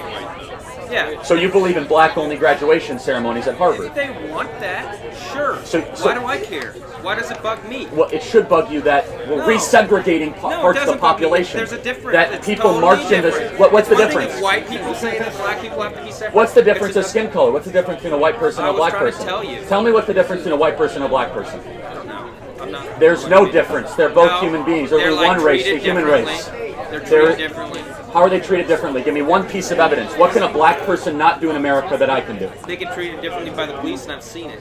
[SPEAKER 8] yeah,
[SPEAKER 1] So you believe in black-only graduation ceremonies at Harvard?
[SPEAKER 8] if they want that, sure.
[SPEAKER 1] So-
[SPEAKER 8] Why do I care? Why does it bug me?
[SPEAKER 1] Well, it should bug you that we're
[SPEAKER 8] No.
[SPEAKER 1] resegregating
[SPEAKER 8] No, it
[SPEAKER 1] parts of the
[SPEAKER 8] doesn't bug me.
[SPEAKER 1] population.
[SPEAKER 8] There's a difference.
[SPEAKER 1] That
[SPEAKER 8] It's
[SPEAKER 1] people
[SPEAKER 8] totally
[SPEAKER 1] marched in this.
[SPEAKER 8] different.
[SPEAKER 1] What's the
[SPEAKER 8] One thing
[SPEAKER 1] difference?
[SPEAKER 8] if white people say that black people have to be separate.
[SPEAKER 1] What's the difference of
[SPEAKER 8] It's
[SPEAKER 1] skin color? What's the difference between a white person and a
[SPEAKER 8] I was
[SPEAKER 1] black
[SPEAKER 8] trying to
[SPEAKER 1] person?
[SPEAKER 8] tell you.
[SPEAKER 1] Tell me what's the difference between a white person and a black person.
[SPEAKER 8] I don't know. I'm not.
[SPEAKER 1] There's no difference. They're both
[SPEAKER 8] No,
[SPEAKER 1] human beings. They're only
[SPEAKER 8] like
[SPEAKER 1] one race, the
[SPEAKER 8] treated
[SPEAKER 1] human
[SPEAKER 8] differently.
[SPEAKER 1] race.
[SPEAKER 8] They're
[SPEAKER 1] They're-
[SPEAKER 8] treated differently.
[SPEAKER 1] How are they treated differently? Give me one piece of evidence. What can a black person not do in America that I can do?
[SPEAKER 8] They get treated differently by the police, and I've seen it.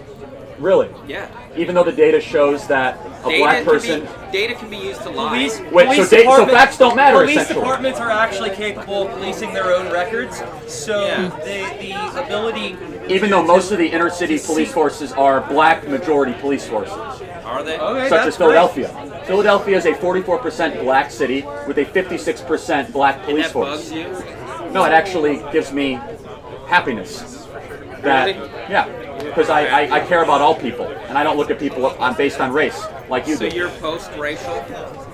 [SPEAKER 1] Really?
[SPEAKER 8] Yeah.
[SPEAKER 1] Even though the data shows that a black person.
[SPEAKER 8] Data can be used to lie.
[SPEAKER 1] Wait, so facts don't matter,
[SPEAKER 9] Police
[SPEAKER 1] essentially.
[SPEAKER 9] departments are actually capable of policing their own records, so
[SPEAKER 8] Yeah.
[SPEAKER 9] the ability.
[SPEAKER 1] Even though most of the inner city police forces are black majority police forces,
[SPEAKER 8] Are they?
[SPEAKER 9] Okay,
[SPEAKER 1] such
[SPEAKER 9] that's
[SPEAKER 1] as Philadelphia. Philadelphia is a 44% black city with a 56% black
[SPEAKER 8] And
[SPEAKER 1] police
[SPEAKER 8] that
[SPEAKER 1] force.
[SPEAKER 8] bugs you?
[SPEAKER 1] No, it actually gives me happiness. That
[SPEAKER 8] Really?
[SPEAKER 1] yeah, because I care about all people, and I don't look at people based on race like you
[SPEAKER 8] So
[SPEAKER 1] do.
[SPEAKER 8] you're post-racial?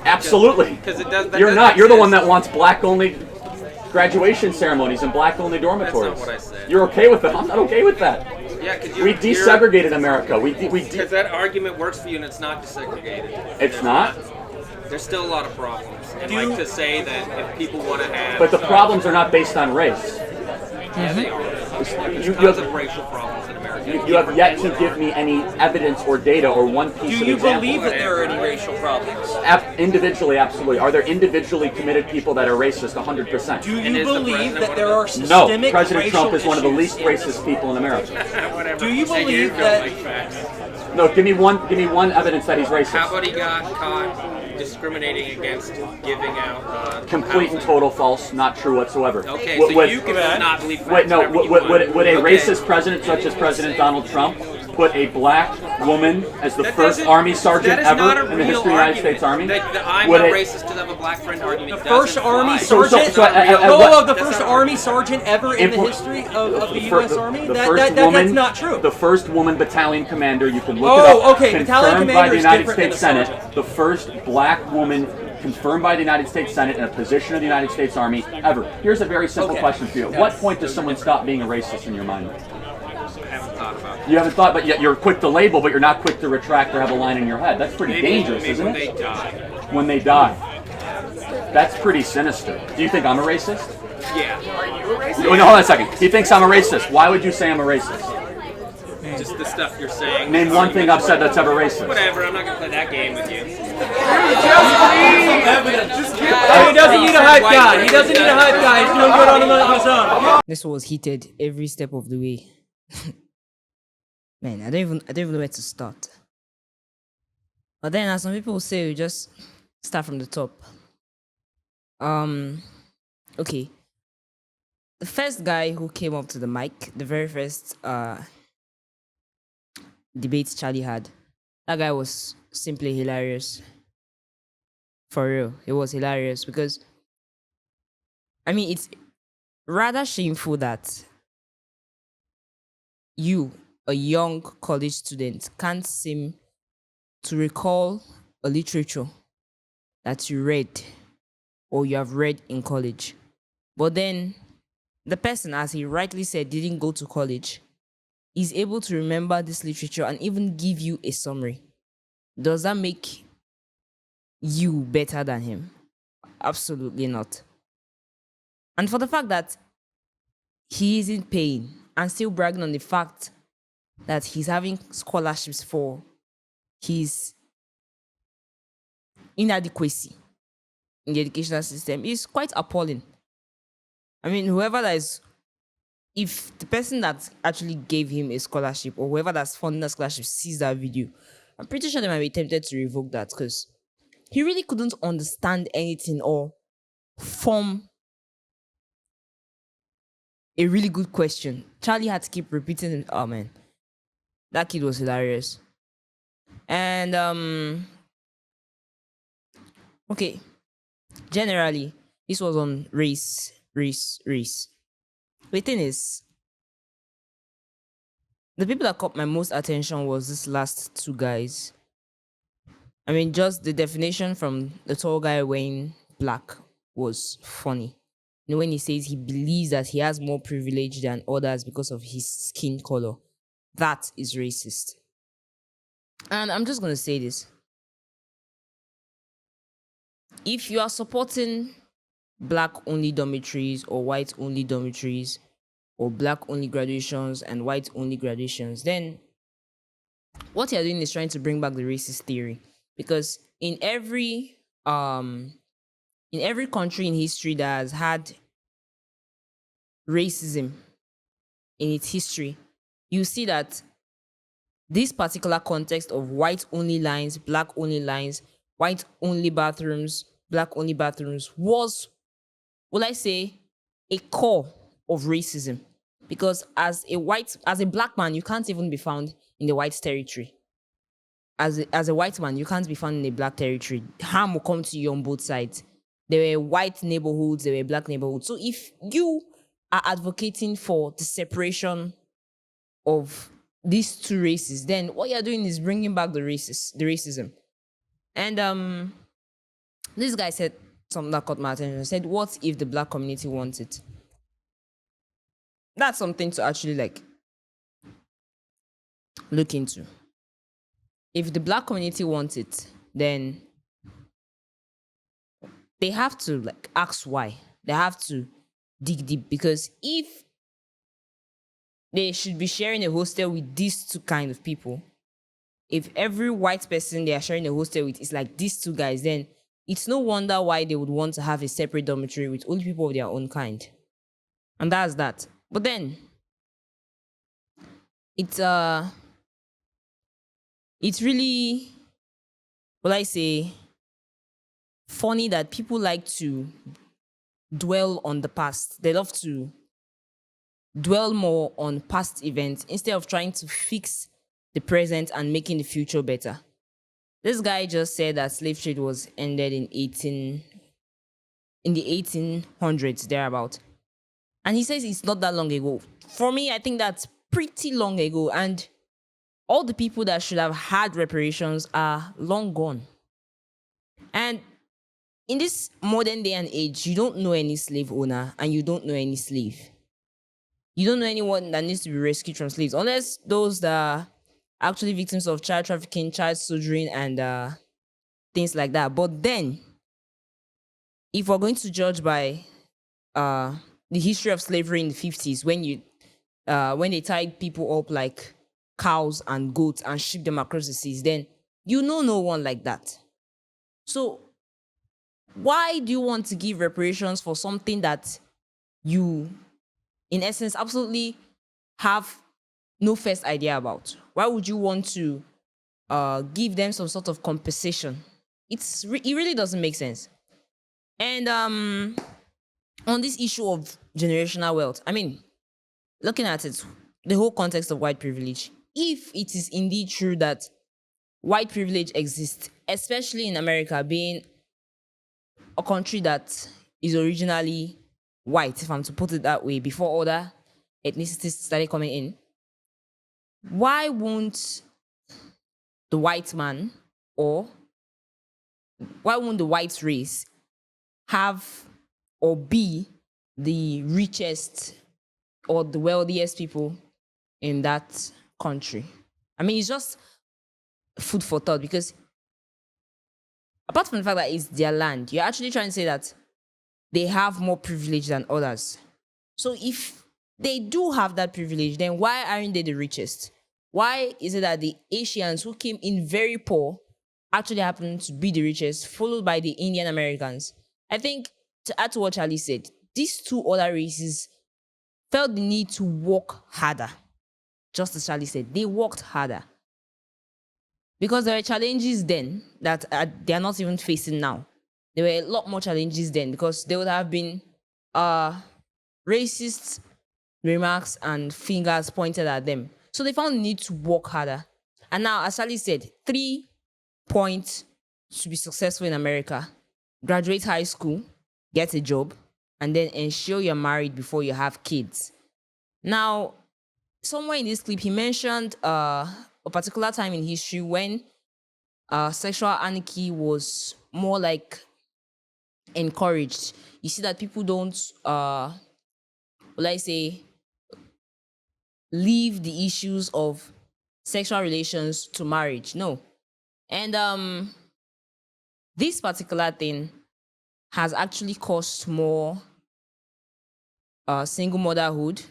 [SPEAKER 1] Absolutely.
[SPEAKER 8] 'Cause it does- that
[SPEAKER 1] You're
[SPEAKER 8] does
[SPEAKER 1] not. You're the one
[SPEAKER 8] exist.
[SPEAKER 1] that wants black-only graduation ceremonies and black-only dormitories.
[SPEAKER 8] That's not what I said.
[SPEAKER 1] You're okay with that? I'm not okay with that.
[SPEAKER 8] Yeah, because
[SPEAKER 1] We desegregated America.
[SPEAKER 8] Because that argument works for you, and it's not desegregated.
[SPEAKER 1] It's not.
[SPEAKER 8] There's still a lot of problems. And like to say that if people want to have...
[SPEAKER 1] But the problems are not based on race.
[SPEAKER 8] Yeah, they are.
[SPEAKER 1] You,
[SPEAKER 8] There's
[SPEAKER 1] you
[SPEAKER 8] tons
[SPEAKER 1] have,
[SPEAKER 8] of racial problems in America.
[SPEAKER 1] you have yet to give me any evidence or data or one piece
[SPEAKER 9] Do
[SPEAKER 1] of
[SPEAKER 9] you
[SPEAKER 1] example.
[SPEAKER 9] believe that there are any racial problems?
[SPEAKER 1] Individually, absolutely. Are there individually committed people that are racist? 100%.
[SPEAKER 9] Do
[SPEAKER 8] And
[SPEAKER 9] you
[SPEAKER 8] is the
[SPEAKER 9] believe
[SPEAKER 8] president
[SPEAKER 9] that
[SPEAKER 8] one
[SPEAKER 9] there
[SPEAKER 8] of
[SPEAKER 9] are
[SPEAKER 8] them?
[SPEAKER 1] No,
[SPEAKER 9] systemic
[SPEAKER 1] President
[SPEAKER 9] racial
[SPEAKER 1] Trump is one of the least
[SPEAKER 9] issues?
[SPEAKER 1] racist people in America.
[SPEAKER 8] Whatever.
[SPEAKER 9] Do you
[SPEAKER 8] Say
[SPEAKER 9] believe
[SPEAKER 8] don't
[SPEAKER 9] that-
[SPEAKER 8] like facts.
[SPEAKER 1] No, give me one evidence that he's racist.
[SPEAKER 8] How about he got caught discriminating against giving out
[SPEAKER 1] Complete and
[SPEAKER 8] housing?
[SPEAKER 1] total false, not true whatsoever.
[SPEAKER 8] Okay,
[SPEAKER 1] Would-
[SPEAKER 8] so
[SPEAKER 1] would-
[SPEAKER 8] you can not believe facts.
[SPEAKER 1] Wait, no.
[SPEAKER 8] however you
[SPEAKER 1] Would
[SPEAKER 8] want.
[SPEAKER 1] a
[SPEAKER 8] Okay.
[SPEAKER 1] racist president such as President Donald Trump put a black woman as the first Army sergeant ever in the history of the United States Army?
[SPEAKER 8] That I'm
[SPEAKER 1] Would
[SPEAKER 8] not
[SPEAKER 1] it-
[SPEAKER 8] racist because I have a black friend argument.
[SPEAKER 9] The first Army
[SPEAKER 1] So-
[SPEAKER 9] sergeant.
[SPEAKER 1] so at
[SPEAKER 9] Whoa,
[SPEAKER 1] what-
[SPEAKER 9] whoa, the
[SPEAKER 8] That's
[SPEAKER 9] first
[SPEAKER 8] not
[SPEAKER 9] Army sergeant ever in the
[SPEAKER 1] Impl-
[SPEAKER 9] history of the
[SPEAKER 1] fir-
[SPEAKER 9] U.S. Army.
[SPEAKER 1] the
[SPEAKER 9] That's
[SPEAKER 1] woman,
[SPEAKER 9] not true.
[SPEAKER 1] The first woman battalion commander, you can look
[SPEAKER 9] Oh,
[SPEAKER 1] it up.
[SPEAKER 9] okay, battalion
[SPEAKER 1] confirmed by
[SPEAKER 9] commander
[SPEAKER 1] the
[SPEAKER 9] is
[SPEAKER 1] United
[SPEAKER 9] different than
[SPEAKER 1] States
[SPEAKER 9] a
[SPEAKER 1] Senate.
[SPEAKER 9] sergeant.
[SPEAKER 1] The first black woman confirmed by the United States Senate in a position of the United States Army ever. Here's a very simple
[SPEAKER 9] Okay.
[SPEAKER 1] question for you. At what point does someone stop being a racist in your mind?
[SPEAKER 8] I haven't thought about it.
[SPEAKER 1] You haven't thought, but yet you're quick to label, but you're not quick to retract or have a line in your head. That's pretty dangerous,
[SPEAKER 8] maybe
[SPEAKER 1] isn't
[SPEAKER 8] when
[SPEAKER 1] it?
[SPEAKER 8] they die.
[SPEAKER 1] When they die. That's pretty sinister. Do you think I'm a racist?
[SPEAKER 8] Yeah.
[SPEAKER 1] No, hold on a second. He thinks I'm a racist. Why would you say I'm a racist?
[SPEAKER 8] Just the stuff you're saying.
[SPEAKER 1] Name one thing I've said that's ever racist.
[SPEAKER 8] Whatever, I'm not gonna play that game with you.
[SPEAKER 9] He doesn't need a hype guy. He doesn't need a hype guy. He's doing good on his own.
[SPEAKER 3] This was heated every step of the way. Man, I don't even know where to start. But then, as some people will say, we just start from the top. Okay. The first guy who came up to the mic, the very first debate Charlie had, that guy was simply hilarious. For real, it was hilarious because, I mean, it's rather shameful that you, a young college student, can't seem to recall a literature that you read or you have read in college. But then the person, as he rightly said, didn't go to college, is able to remember this literature and even give you a summary. Does that make you better than him? Absolutely not. And for the fact that he isn't paying and still bragging on the fact that he's having scholarships for his inadequacy in the educational system is quite appalling. I mean, whoever that is, if the person that actually gave him a scholarship or whoever that's funding the scholarship sees that video, I'm pretty sure they might be tempted to revoke that because he really couldn't understand anything or form a really good question. Charlie had to keep repeating it. Oh man, that kid was hilarious. And okay, generally this was on race. The thing is, the people that caught my most attention was this last two guys. I mean, just the definition from the tall guy wearing black was funny. You know, when he says he believes that he has more privilege than others because of his skin color, that is racist. And I'm just going to say this. If you are supporting black-only dormitories or white-only dormitories or black-only graduations and white-only graduations, then what you're doing is trying to bring back the racist theory. Because in every country in history that has had racism in its history, you see that this particular context of white-only lines, black-only lines, white-only bathrooms, black-only bathrooms was, will I say, a core of racism. Because as a black man, you can't even be found in the white territory. As a white man, you can't be found in a black territory. Harm will come to you on both sides. There were white neighborhoods, there were black neighborhoods. So if you are advocating for the separation of these two races, then what you're doing is bringing back the racism. And this guy said something that caught my attention. He said, what if the black community wants it? That's something to actually look into. If the black community wants it, then they have to ask why. They have to dig deep, because if they should be sharing a hostel with these two kind of people, if every white person they are sharing a hostel with is like these two guys, then it's no wonder why they would want to have a separate dormitory with only people of their own kind. And that's that. But then it's really, will I say, funny that people like to dwell on the past. They love to dwell more on past events instead of trying to fix the present and making the future better. This guy just said that slave trade was ended in the 1800s, thereabout. And he says it's not that long ago. For me, I think that's pretty long ago. And all the people that should have had reparations are long gone. And in this modern day and age, you don't know any slave owner and you don't know any slave. You don't know anyone that needs to be rescued from slaves, unless those that are actually victims of child trafficking, child soldering, and things like that. But then, if we're going to judge by the history of slavery in the 50s, when they tied people up like cows and goats and shipped them across the seas, then you know no one like that. So why do you want to give reparations for something that you, in essence, absolutely have no first idea about? Why would you want to give them some sort of compensation? It really doesn't make sense. And on this issue of generational wealth, I mean, looking at it, the whole context of white privilege, if it is indeed true that white privilege exists, especially in America, being a country that is originally white, if I'm to put it that way, before other ethnicities started coming in, why won't the white man, or why won't the white race have or be the richest or the wealthiest people in that country? I mean, it's just food for thought, because apart from the fact that it's their land, you're actually trying to say that they have more privilege than others. So if they do have that privilege, then why aren't they the richest? Why is it that the Asians, who came in very poor, actually happen to be the richest, followed by the Indian Americans? I think, to add to what Charlie said, these two other races felt the need to work harder. Just as Charlie said, they worked harder. Because there were challenges then that they are not even facing now. There were a lot more challenges then, because there would have been racist remarks and fingers pointed at them. So they found the need to work harder. And now, as Charlie said, 3 points to be successful in America: graduate high school, get a job, and then ensure you're married before you have kids. Now, somewhere in this clip, he mentioned a particular time in history when sexual anarchy was more like encouraged. You see that people don't, leave the issues of sexual relations to marriage. No. And this particular thing has actually caused more single motherhood,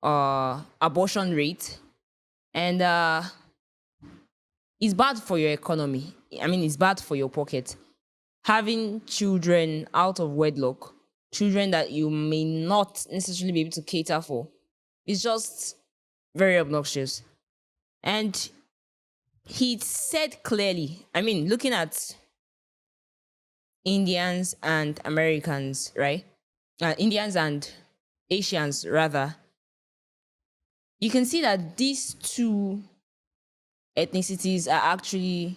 [SPEAKER 3] abortion rate, and it's bad for your economy. I mean, it's bad for your pocket. Having children out of wedlock, children that you may not necessarily be able to cater for, is just very obnoxious. And he said clearly, I mean, looking at Indians and Americans, right? Indians and Asians, rather, you can see that these two ethnicities are actually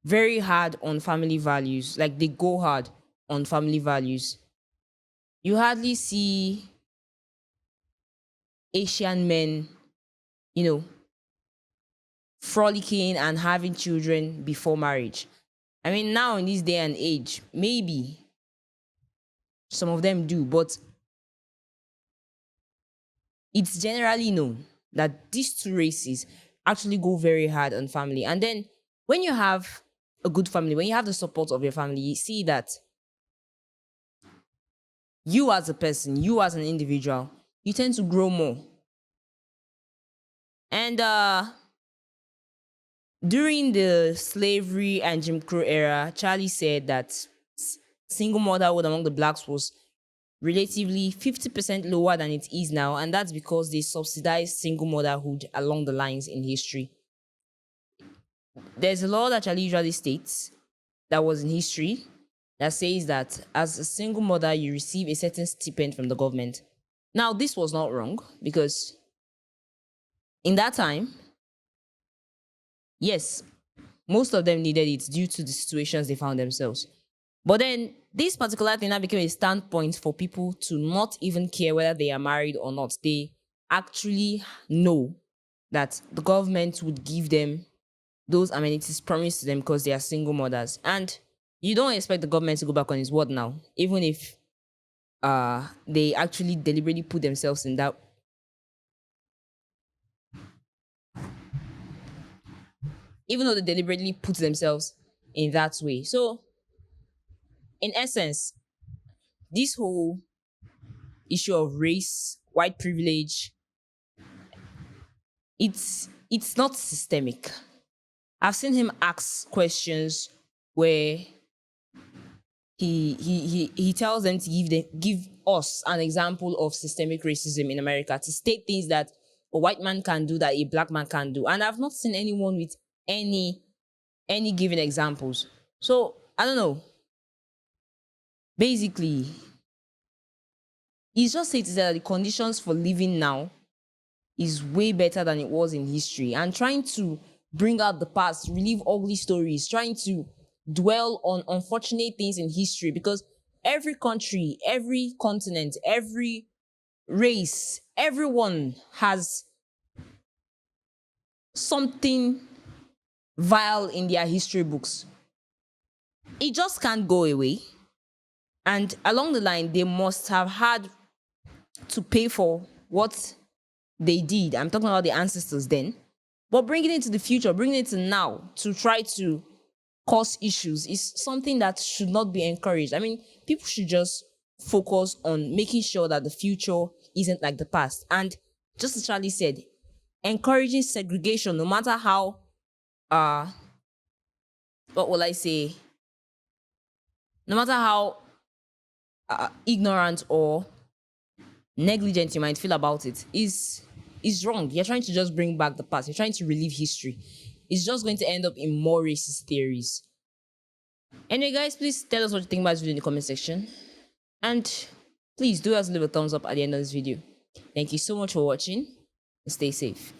[SPEAKER 3] very hard on family values. Like, they go hard on family values. You hardly see Asian men, frolicking and having children before marriage. I mean, now in this day and age, maybe some of them do, but it's generally known that these two races actually go very hard on family. And then when you have a good family, when you have the support of your family, you see that you as a person, you as an individual, you tend to grow more. And during the slavery and Jim Crow era, Charlie said that single motherhood among the blacks was relatively 50% lower than it is now, and that's because they subsidized single motherhood along the lines in history. There's a law that Charlie usually states that was in history that says that as a single mother, you receive a certain stipend from the government. Now, this was not wrong, because In that time, yes, most of them needed it due to the situations they found themselves. But then this particular thing now became a standpoint for people to not even care whether they are married or not. They actually know that the government would give them those amenities promised to them because they are single mothers. And you don't expect the government to go back on his word now, even if they actually deliberately put themselves in that. Even though they deliberately put themselves in that way. So, in essence, this whole issue of race, white privilege, it's not systemic. I've seen him ask questions where he tells them to give us an example of systemic racism in America, to state things that a white man can do that a black man can't do. And I've not seen anyone with any given examples. So I don't know. Basically, he's just stated that the conditions for living now is way better than it was in history, and trying to bring out the past, relive ugly stories, trying to dwell on unfortunate things in history, because every country, every continent, every race, everyone has something vile in their history books. It just can't go away. And along the line, they must have had to pay for what they did. I'm talking about the ancestors then. But bringing it to the future, bringing it to now to try to cause issues is something that should not be encouraged. I mean, people should just focus on making sure that the future isn't like the past. And just as Charlie said, encouraging segregation, no matter how, what will I say? No matter how ignorant or negligent you might feel about it, is wrong. You're trying to just bring back the past. You're trying to relive history. It's just going to end up in more racist theories. Anyway, guys, please tell us what you think about this video in the comment section. And please do us leave a thumbs up at the end of this video. Thank you so much for watching. And stay safe.